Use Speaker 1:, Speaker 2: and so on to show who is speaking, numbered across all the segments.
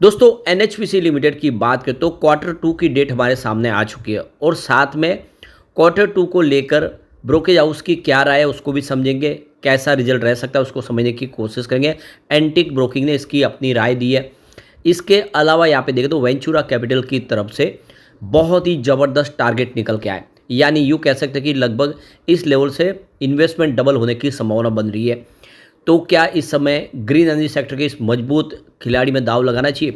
Speaker 1: दोस्तों NHPC limited की बात करें तो क्वार्टर टू की डेट हमारे सामने आ चुकी है और साथ में क्वार्टर टू को लेकर ब्रोकेज हाउस की क्या राय है उसको भी समझेंगे, कैसा रिजल्ट रह सकता है उसको समझने की कोशिश करेंगे। एंटिक ब्रोकिंग ने इसकी अपनी राय दी है। इसके अलावा यहाँ पे देखें तो वेंचुरा कैपिटल की तरफ से बहुत ही ज़बरदस्त टारगेट निकल के आए, यानी यूँ कह सकते हैं कि लगभग इस लेवल से इन्वेस्टमेंट डबल होने की संभावना बन रही है। तो क्या इस समय ग्रीन एनर्जी सेक्टर के इस मजबूत खिलाड़ी में दाव लगाना चाहिए,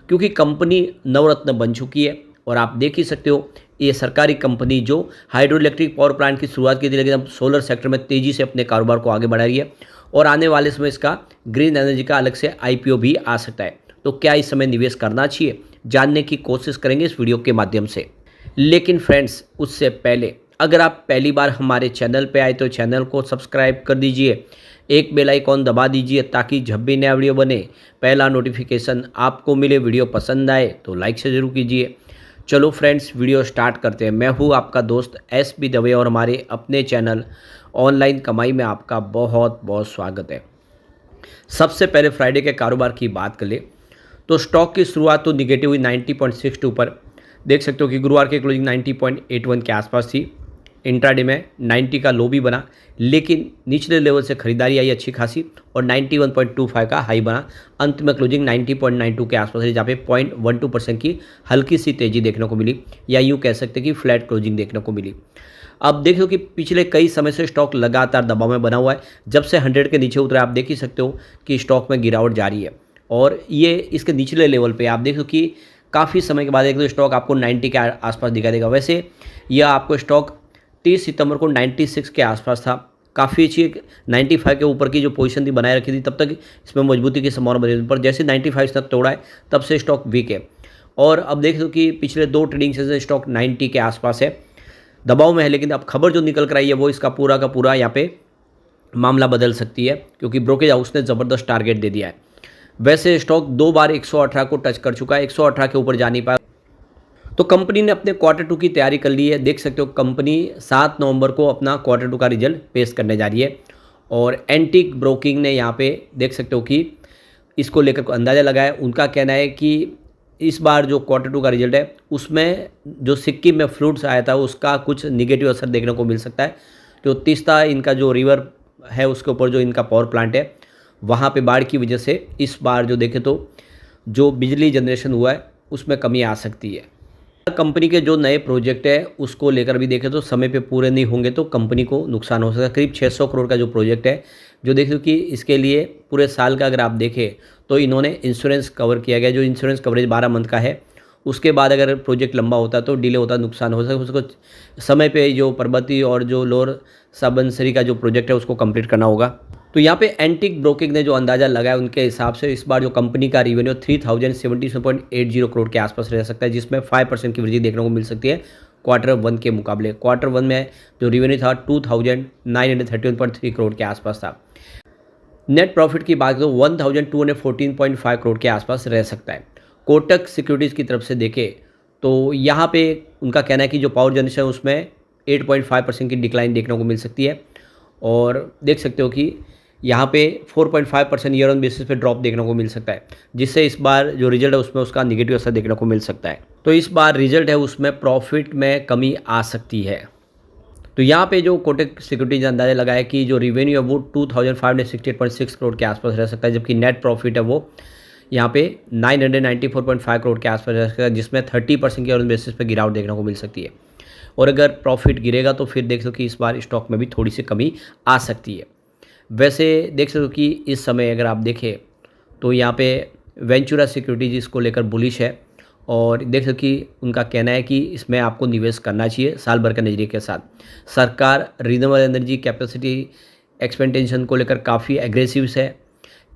Speaker 1: क्योंकि कंपनी नवरत्न बन चुकी है और आप देख ही सकते हो ये सरकारी कंपनी जो हाइड्रो इलेक्ट्रिक पावर प्लांट की शुरुआत की थी, लेकिन अब सोलर सेक्टर में तेज़ी से अपने कारोबार को आगे बढ़ा रही है और आने वाले समय इसका ग्रीन एनर्जी का अलग से आईपीओ भी आ सकता है। तो क्या इस समय निवेश करना चाहिए, जानने की कोशिश करेंगे इस वीडियो के माध्यम से। लेकिन फ्रेंड्स उससे पहले अगर आप पहली बार हमारे चैनल पे आए तो चैनल को सब्सक्राइब कर दीजिए, एक बेल आइकॉन दबा दीजिए ताकि जब भी नया वीडियो बने पहला नोटिफिकेशन आपको मिले। वीडियो पसंद आए तो लाइक से ज़रूर कीजिए। चलो फ्रेंड्स वीडियो स्टार्ट करते हैं। मैं हूँ आपका दोस्त एस बी दवे और हमारे अपने चैनल ऑनलाइन कमाई में आपका बहुत बहुत स्वागत है। सबसे पहले फ्राइडे के कारोबार की बात कर ले तो स्टॉक की शुरुआत तो निगेटिव हुई 90.62 पर। देख सकते हो कि गुरुवार की क्लोजिंग 90.81 के आसपास थी। इंट्राडे में 90 का लो भी बना, लेकिन निचले लेवल से खरीदारी आई अच्छी खासी और 91.25 का हाई बना। अंत में क्लोजिंग 90.92 के आसपास है, जहाँ पे 0.12% की हल्की सी तेज़ी देखने को मिली, या यूँ कह सकते हैं कि फ्लैट क्लोजिंग देखने को मिली। अब देख लो कि पिछले कई समय से स्टॉक लगातार दबाव में बना हुआ है। जब से 100 के नीचे उतरे आप देख ही सकते हो कि स्टॉक में गिरावट जारी है और ये इसके निचले लेवल पे आप देख लो कि काफ़ी समय के बाद एक तो स्टॉक आपको 90 के आसपास दिखाई देगा। वैसे यह आपको स्टॉक 30 सितंबर को 96 के आसपास था, काफ़ी अच्छी 95 के ऊपर की जो पोजीशन थी बनाए रखी थी, तब तक इसमें मजबूती की संभावना बनी थी। पर जैसे 95 तक तोड़ा है तब से स्टॉक वीक है और अब देख लो कि पिछले 2 ट्रेडिंग सेशन स्टॉक 90 के आसपास है, दबाव में है। लेकिन अब खबर जो निकल कर आई है वो इसका पूरा का पूरा यहाँ पे मामला बदल सकती है, क्योंकि ब्रोकेज हाउस ने ज़बरदस्त टारगेट दे दिया है। वैसे स्टॉक 2 बार 118 को टच कर चुका है, 118 के ऊपर जा नहीं पाया। तो कंपनी ने अपने क्वार्टर टू की तैयारी कर ली है। देख सकते हो कंपनी 7 नवंबर को अपना क्वार्टर टू का रिजल्ट पेश करने जा रही है और एंटिक ब्रोकिंग ने यहाँ पे देख सकते हो कि इसको लेकर अंदाज़ा लगाया। उनका कहना है कि इस बार जो क्वार्टर टू का रिजल्ट है उसमें जो सिक्किम में फ्लूड्स आया था उसका कुछ निगेटिव असर देखने को मिल सकता है। तो तीस्ता इनका जो रिवर है उसके ऊपर जो इनका पावर प्लांट है वहाँ पे बाढ़ की वजह से इस बार जो देखें तो जो बिजली जनरेशन हुआ है उसमें कमी आ सकती है। कंपनी के जो नए प्रोजेक्ट है उसको लेकर भी देखें तो समय पे पूरे नहीं होंगे तो कंपनी को नुकसान हो सकता है। करीब 600 करोड़ का जो प्रोजेक्ट है, जो देख लो कि इसके लिए पूरे साल का अगर आप देखें तो इन्होंने इंश्योरेंस कवर किया गया। जो इंश्योरेंस कवरेज 12 मंथ का है, उसके बाद अगर प्रोजेक्ट लंबा होता तो डिले होता, नुकसान हो सकता है। उसको समय पे जो पर्वती और जो लोअर सबनसरी का जो प्रोजेक्ट है उसको कंप्लीट करना होगा। तो यहाँ पे एंटिक ब्रोकिंग ने जो अंदाज़ा लगाया उनके हिसाब से इस बार जो कंपनी का रिवेन्यू 3077.80 करोड़ के आसपास रह सकता है, जिसमें 5% की वृद्धि देखने को मिल सकती है क्वार्टर वन के मुकाबले। क्वार्टर वन में जो रिवेन्यू था 2931.3 करोड़ के आसपास था। नेट प्रॉफिट की बात तो 1214.5 करोड़ के आसपास रह सकता है। कोटक सिक्योरिटीज़ की तरफ से देखें तो यहाँ पे उनका कहना है कि जो पावर जनरेशन है उसमें 8.5% की डिक्लाइन देखने को मिल सकती है और देख सकते हो कि यहाँ पे 4.5% ईयर ऑन बेसिस पे ड्रॉप देखने को मिल सकता है, जिससे इस बार जो रिजल्ट है उसमें उसका निगेटिव असर देखने को मिल सकता है। तो इस बार रिजल्ट है उसमें प्रॉफिट में कमी आ सकती है। तो यहाँ पे जो कोटक सिक्योरिटीज ने अंदाजा लगाया कि जो रिवेन्यू है वो 2568.6 करोड़ के आसपास रह सकता है, जबकि नेट प्रॉफिट है वो यहाँ पे 994.5 करोड़ के आसपास रह सकता है, जिसमें 30% की ईयर ऑन बेसिस पे गिरावट देखने को मिल सकती है। और अगर प्रॉफिट गिरेगा तो फिर देख सकते हो कि इस बार स्टॉक में भी थोड़ी सी कमी आ सकती है। वैसे देख सकते हो कि इस समय अगर आप देखें तो यहाँ पे वेंचुरा सिक्योरिटीज इसको लेकर बुलिश है और देख सकते हो कि उनका कहना है कि इसमें आपको निवेश करना चाहिए साल भर के नज़रिए के साथ। सरकार रिन्यूएबल एनर्जी कैपेसिटी एक्सपेंटेशन को लेकर काफ़ी एग्रेसिव है।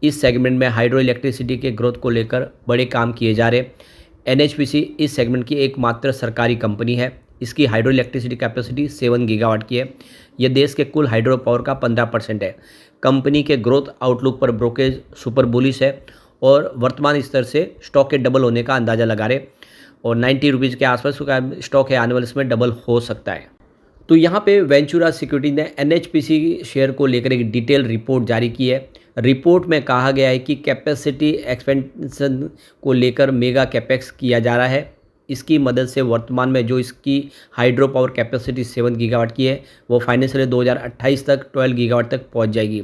Speaker 1: इस सेगमेंट में हाइड्रो इलेक्ट्रिसिटी के ग्रोथ को लेकर बड़े काम किए जा रहे। एनएचपीसी इस सेगमेंट की एकमात्र सरकारी कंपनी है। इसकी हाइड्रो इलेक्ट्रिसिटी कैपेसिटी 7 गीगावाट की है। यह देश के कुल हाइड्रो पावर का 15% है। कंपनी के ग्रोथ आउटलुक पर ब्रोकेज सुपर बुलिश है और वर्तमान स्तर से स्टॉक के डबल होने का अंदाज़ा लगा रहे और 90 रुपीज़ के आसपास का स्टॉक है, आने वाले इसमें डबल हो सकता है। तो यहाँ पे वेंचुरा सिक्योरिटी ने एनएचपीसी शेयर को लेकर एक डिटेल रिपोर्ट जारी की है, रिपोर्ट में कहा गया है कि कैपेसिटी एक्सपेंशन को लेकर मेगा कैपेक्स किया जा रहा है। इसकी मदद से वर्तमान में जो इसकी हाइड्रो पावर कैपेसिटी 7 गीगावाट की है वो फाइनेंशियल 2028 तक 12 गीगावाट तक पहुंच जाएगी।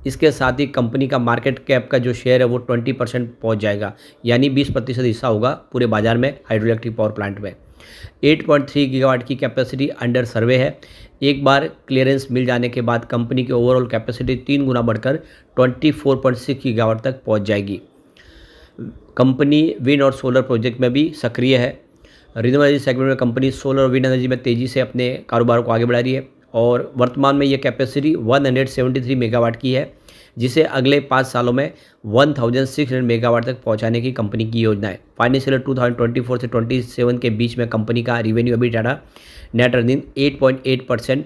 Speaker 1: इसके साथ ही कंपनी का मार्केट कैप का जो शेयर है वो 20% पहुँच जाएगा, यानी 20% हिस्सा होगा पूरे बाजार में हाइड्रो इलेक्ट्रिक पावर प्लांट में। 8.3 गीगावाट की कैपेसिटी अंडर सर्वे है। एक बार क्लियरेंस मिल जाने के बाद कंपनी की ओवरऑल कैपेसिटी 3 गुना बढ़कर 24.6 गीगावाट तक पहुंच जाएगी। कंपनी विंड और सोलर प्रोजेक्ट में भी सक्रिय है। रिन्यूएबल एनर्जी सेगमेंट में कंपनी सोलर और विंड एनर्जी में तेज़ी से अपने कारोबार को आगे बढ़ा रही है और वर्तमान में यह कैपेसिटी 173 मेगावाट की है, जिसे अगले 5 सालों में 1600 मेगावाट तक पहुंचाने की कंपनी की योजना है। फाइनेंशियल 2024 से 27 के बीच में कंपनी का रिवेन्यू अभी डाटा नेट अर्निंग 8.8%,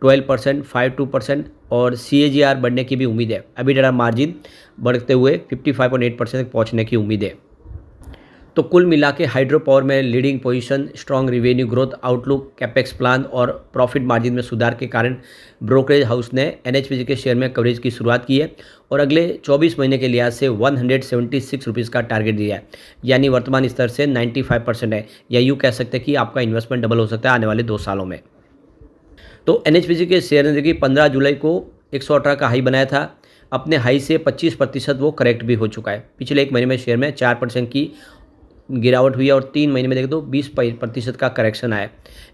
Speaker 1: 12%, 5.2% और CAGR बढ़ने की भी उम्मीद है। अभी डाटा मार्जिन बढ़ते हुए 55.8% तक पहुंचने की उम्मीद है। तो कुल मिला के हाइड्रो पावर में leading position, strong revenue growth outlook, capex plan और प्रॉफिट मार्जिन में सुधार के कारण ब्रोकरेज हाउस ने NHPC के शेयर में कवरेज की शुरुआत की है और अगले 24 महीने के लिहाज से 176 रुपीज़ का टारगेट दिया है, यानी वर्तमान स्तर से 95% है, या यूँ कह सकते हैं कि आपका इन्वेस्टमेंट डबल हो सकता है आने वाले 2 सालों में। तो NHPC के शेयर ने देखिए 15 जुलाई को 118 का हाई बनाया था। अपने हाई से 25% वो करेक्ट भी हो चुका है। पिछले एक महीने में शेयर में 4% की गिरावट हुई है और 3 महीने में देखें तो 20% का करेक्शन आया।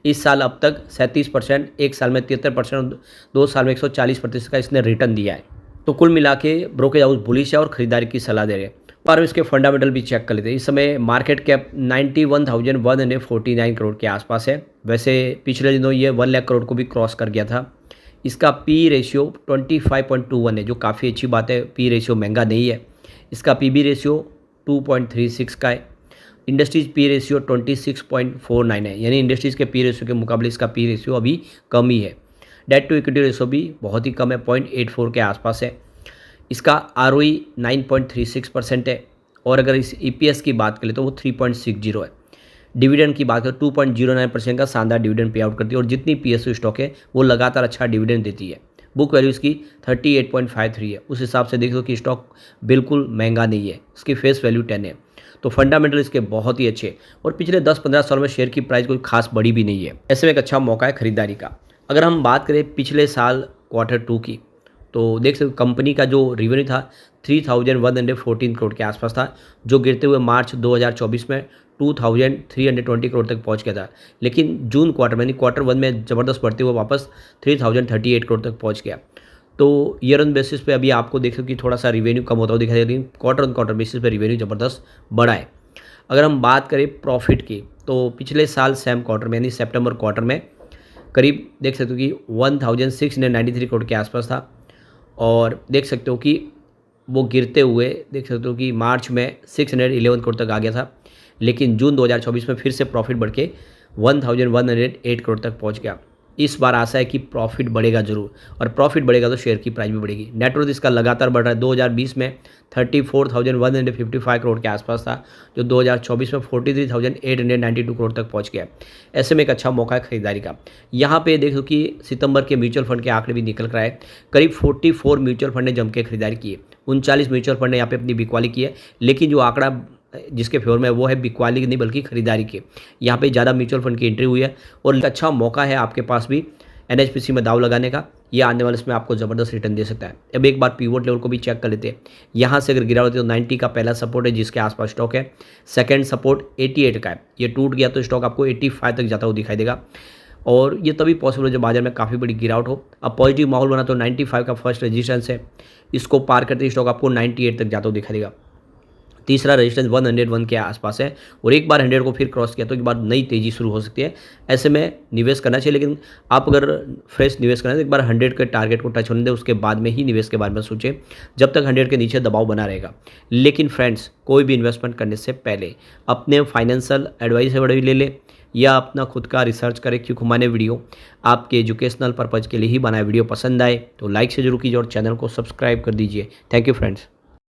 Speaker 1: इस साल अब तक 37%, एक साल में 73%, 2 साल में 140% का इसने रिटर्न दिया है। तो कुल मिला के ब्रोकरेज हाउस बुलिश है और खरीदारी की सलाह दे रहे हैं। पर इसके फंडामेंटल भी चेक कर लेते हैं। इस समय मार्केट कैप 91,149 करोड़ के आसपास है। वैसे पिछले दिनों ये 1 लाख करोड़ को भी क्रॉस कर गया था। इसका पी रेशियो 25.21 है, जो काफ़ी अच्छी बात है। पी रेशियो महंगा नहीं है। इसका पीबी रेशियो 2.36 का है। इंडस्ट्रीज पी रेशियो 26.49 है, यानी इंडस्ट्रीज़ के पी रेशियो के मुकाबले इसका पी रेशियो अभी कम ही है। डेट टू इक्विटी रेशियो भी बहुत ही कम है, 0.84 के आसपास है। इसका ROE 9.36% है और अगर इस EPS की बात करें तो वो 3.60 है। डिविडेंड की बात करें 2.09% का शानदार डिविडेंड पे आउट करती है और जितनी PSU स्टॉक है वो लगातार अच्छा डिविडेंड देती है। बुक वैल्यू इसकी 38.53 है। उस हिसाब से देख लो कि स्टॉक बिल्कुल महंगा नहीं है। इसकी फेस वैल्यू 10 है। तो फंडामेंटल इसके बहुत ही अच्छे और पिछले 10-15 सालों में शेयर की प्राइस कोई खास बढ़ी भी नहीं है। ऐसे में एक अच्छा मौका है खरीदारी का। अगर हम बात करें पिछले साल Q2 की, तो देख सकते कंपनी का जो रेवेन्यू था 3,114 करोड़ के आसपास था, जो गिरते हुए मार्च 2024 में 2,320 करोड़ तक पहुंच गया था। लेकिन जून क्वार्टर में, यानी Q1 में ज़बरदस्त बढ़ते हुए वापस 3,038 करोड़ तक पहुंच गया। तो ईयर ऑन बेसिस पे अभी आपको देख सकते कि थोड़ा सा रिवेन्यू कम होता हुआ दिखाई दे, लेकिन क्वार्टर ऑन क्वार्टर बेसिस पे रिवेन्यू ज़बरदस्त बढ़ा है। अगर हम बात करें प्रॉफिट की, तो पिछले साल सेम क्वार्टर में यानी सितंबर क्वार्टर में करीब देख सकते हो कि 1,693 करोड़ के आसपास था और देख सकते हो कि वो गिरते हुए देख सकते हो कि मार्च में 611 करोड़ तक आ गया था। लेकिन जून 2024 में फिर से प्रॉफिट बढ़ के 1,108 करोड़ तक पहुंच गया। इस बार आशा है कि प्रॉफिट बढ़ेगा जरूर और प्रॉफिट बढ़ेगा तो शेयर की प्राइस भी बढ़ेगी। नेटवर्थ इसका लगातार बढ़ रहा है। 2020 में 34,155 करोड़ के आसपास था, जो 2024 में 43,892 करोड़ तक पहुंच गया। ऐसे में एक अच्छा मौका है खरीदारी का। यहाँ पे देखो कि सितंबर के म्यूचुअल फंड के आंकड़े भी निकल कर आए। करीब 44 म्यूचुअल फंड ने जम के खरीदारी की है। 39 म्यूचुअल फंड ने यहाँ पे अपनी बिकवाली की है, लेकिन जो आंकड़ा जिसके फेवर में वो है बिकवाली की नहीं बल्कि खरीदारी की। यहाँ पे ज़्यादा म्यूचुअल फंड की एंट्री हुई है और एक अच्छा मौका है आपके पास भी NHPC में दाव लगाने का। ये आने वाले इसमें आपको ज़बरदस्त रिटर्न दे सकता है। अब एक बार पिवोट लेवल को भी चेक कर लेते हैं। यहाँ से अगर गिरावट है तो 90 का पहला सपोर्ट है जिसके आसपास स्टॉक है। सेकंड सपोर्ट 88 का है। ये टूट गया तो स्टॉक आपको 85 तक जाता हुआ दिखाई देगा और ये तभी पॉसिबल है जब बाजार में काफ़ी बड़ी गिरावट हो। अब पॉजिटिव माहौल बना तो 95 का फर्स्ट रेजिस्टेंस है, इसको पार करते स्टॉक आपको 98 तक जाता हुआ दिखाई देगा। तीसरा रेजिस्टेंस 101 के आसपास है और एक बार 100 को फिर क्रॉस किया तो एक बार नई तेज़ी शुरू हो सकती है। ऐसे में निवेश करना चाहिए, लेकिन आप अगर फ्रेश निवेश करना है तो एक बार 100 के टारगेट को टच होने दें, उसके बाद में ही निवेश के बारे में सोचें, जब तक 100 के नीचे दबाव बना रहेगा। लेकिन फ्रेंड्स, कोई भी इन्वेस्टमेंट करने से पहले अपने फाइनेंशियल एडवाइस भी ले ले या अपना खुद का रिसर्च करें, क्योंकि हमारे वीडियो आपके एजुकेशनल पर्पज़ के लिए ही बनाए। वीडियो पसंद आए तो लाइक से जरूर कीजिए और चैनल को सब्सक्राइब कर दीजिए। Thank you friends.